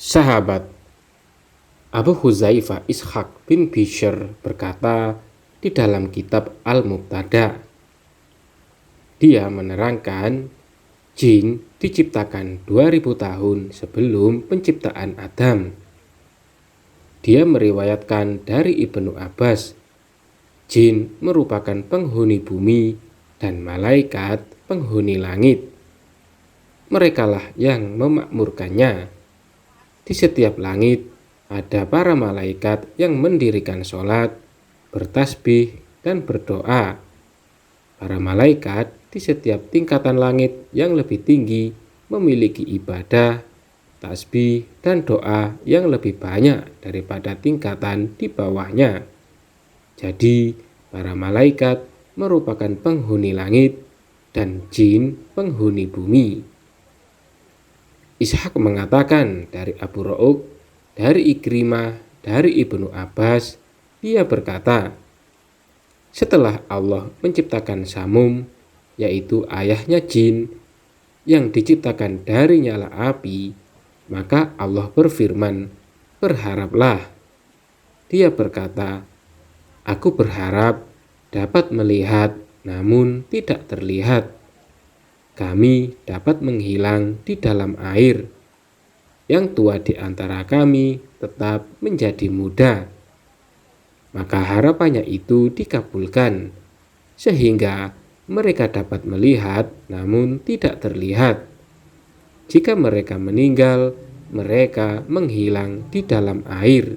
Sahabat Abu Huzaifah Ishaq bin Bishr berkata di dalam kitab Al-Mubtada, dia menerangkan jin diciptakan 2000 tahun sebelum penciptaan Adam. Dia meriwayatkan dari Ibnu Abbas, jin merupakan penghuni bumi dan malaikat penghuni langit. Merekalah yang memakmurkannya. Di setiap langit ada para malaikat yang mendirikan sholat, bertasbih, dan berdoa. Para malaikat di setiap tingkatan langit yang lebih tinggi memiliki ibadah, tasbih, dan doa yang lebih banyak daripada tingkatan di bawahnya. Jadi, para malaikat merupakan penghuni langit dan jin penghuni bumi. Ishaq mengatakan dari Abu Ra'uk, dari Ikrimah, dari Ibnu Abbas, dia berkata, setelah Allah menciptakan Samum, yaitu ayahnya jin, yang diciptakan dari nyala api, maka Allah berfirman, berharaplah. Dia berkata, aku berharap dapat melihat namun tidak terlihat. Kami dapat menghilang di dalam air. Yang tua di antara kami tetap menjadi muda. Maka harapannya itu dikabulkan, sehingga mereka dapat melihat namun tidak terlihat. Jika mereka meninggal, mereka menghilang di dalam air.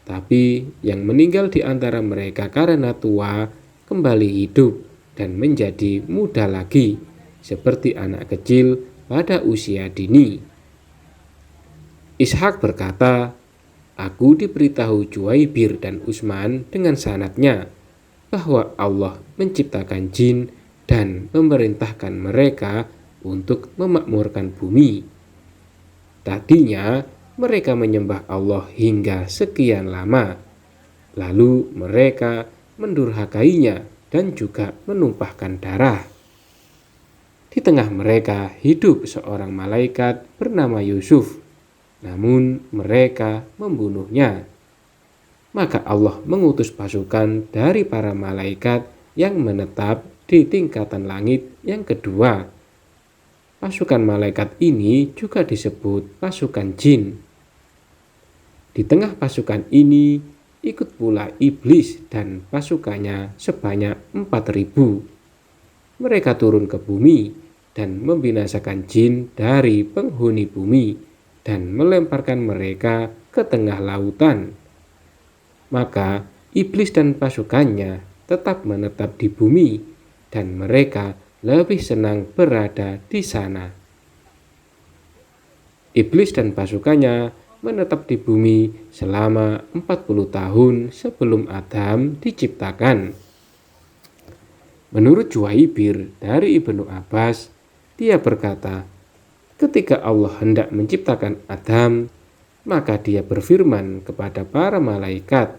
Tapi yang meninggal di antara mereka karena tua kembali hidup dan menjadi muda lagi, seperti anak kecil pada usia dini. Ishaq berkata, aku diberitahu Juwaibir dan Utsman dengan sanadnya bahwa Allah menciptakan jin dan memerintahkan mereka untuk memakmurkan bumi. Tadinya mereka menyembah Allah hingga sekian lama, lalu mereka mendurhakainya dan juga menumpahkan darah. Di tengah mereka hidup seorang malaikat bernama Yusuf, namun mereka membunuhnya. Maka Allah mengutus pasukan dari para malaikat yang menetap di tingkatan langit yang kedua. Pasukan malaikat ini juga disebut pasukan jin. Di tengah pasukan ini ikut pula iblis dan pasukannya sebanyak 4.000. Mereka turun ke bumi dan membinasakan jin dari penghuni bumi dan melemparkan mereka ke tengah lautan. Maka iblis dan pasukannya tetap menetap di bumi dan mereka lebih senang berada di sana. Iblis dan pasukannya menetap di bumi selama 40 tahun sebelum Adam diciptakan. Menurut Juwaibir dari Ibnu Abbas, dia berkata, ketika Allah hendak menciptakan Adam, maka dia berfirman kepada para malaikat,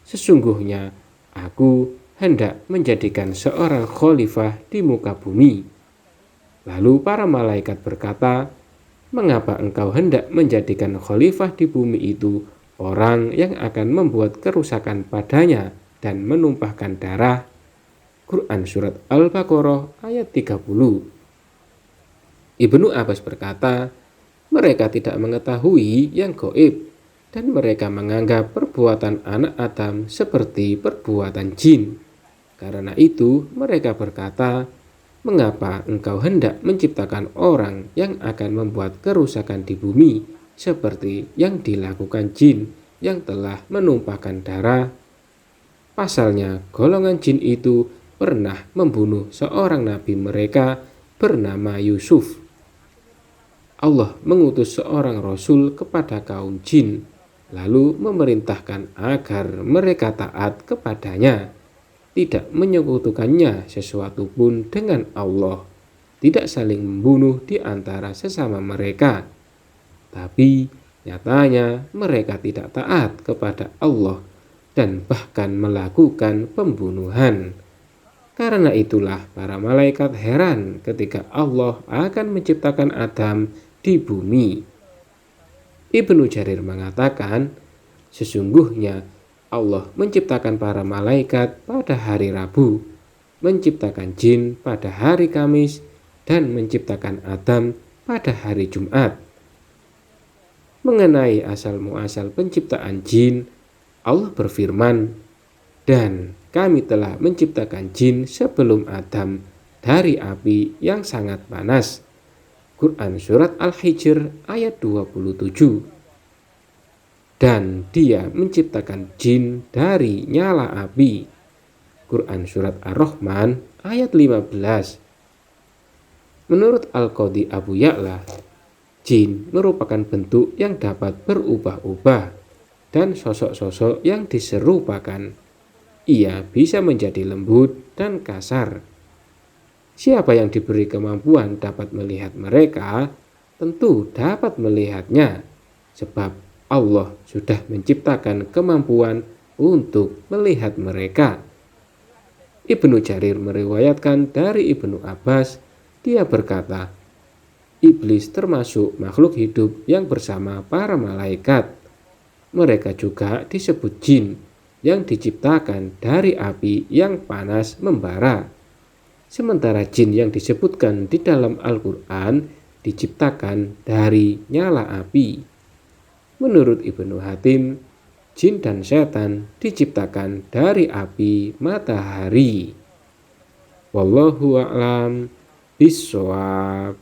sesungguhnya aku hendak menjadikan seorang khalifah di muka bumi. Lalu para malaikat berkata, mengapa engkau hendak menjadikan khalifah di bumi itu orang yang akan membuat kerusakan padanya dan menumpahkan darah? Quran Surat Al-Baqarah ayat 30. Ibnu Abbas berkata, mereka tidak mengetahui yang gaib dan mereka menganggap perbuatan anak Adam seperti perbuatan jin. Karena itu mereka berkata, mengapa engkau hendak menciptakan orang yang akan membuat kerusakan di bumi seperti yang dilakukan jin yang telah menumpahkan darah? Pasalnya golongan jin itu pernah membunuh seorang nabi mereka bernama Yusuf. Allah mengutus seorang rasul kepada kaum jin, lalu memerintahkan agar mereka taat kepadanya, tidak menyekutukannya sesuatu pun dengan Allah, tidak saling membunuh di antara sesama mereka. Tapi nyatanya mereka tidak taat kepada Allah dan bahkan melakukan pembunuhan. Karena itulah para malaikat heran ketika Allah akan menciptakan Adam di bumi. Ibnu Jarir mengatakan, sesungguhnya Allah menciptakan para malaikat pada hari Rabu, menciptakan jin pada hari Kamis, dan menciptakan Adam pada hari Jumat. Mengenai asal-muasal penciptaan jin, Allah berfirman, "Dan kami telah menciptakan jin sebelum Adam dari api yang sangat panas." Quran Surat Al-Hijr ayat 27. Dan dia menciptakan jin dari nyala api. Quran Surat Ar-Rahman ayat 15. Menurut Al-Qadhi Abu Ya'la, jin merupakan bentuk yang dapat berubah-ubah dan sosok-sosok yang diserupakan. Ia bisa menjadi lembut dan kasar. Siapa yang diberi kemampuan dapat melihat mereka, tentu dapat melihatnya, sebab Allah sudah menciptakan kemampuan untuk melihat mereka. Ibnu Jarir meriwayatkan dari Ibnu Abbas, dia berkata, iblis termasuk makhluk hidup yang bersama para malaikat. Mereka juga disebut jin yang diciptakan dari api yang panas membara. Sementara jin yang disebutkan di dalam Al-Quran diciptakan dari nyala api. Menurut Ibnu Hatim, jin dan setan diciptakan dari api matahari. Wallahu a'lam bishawab.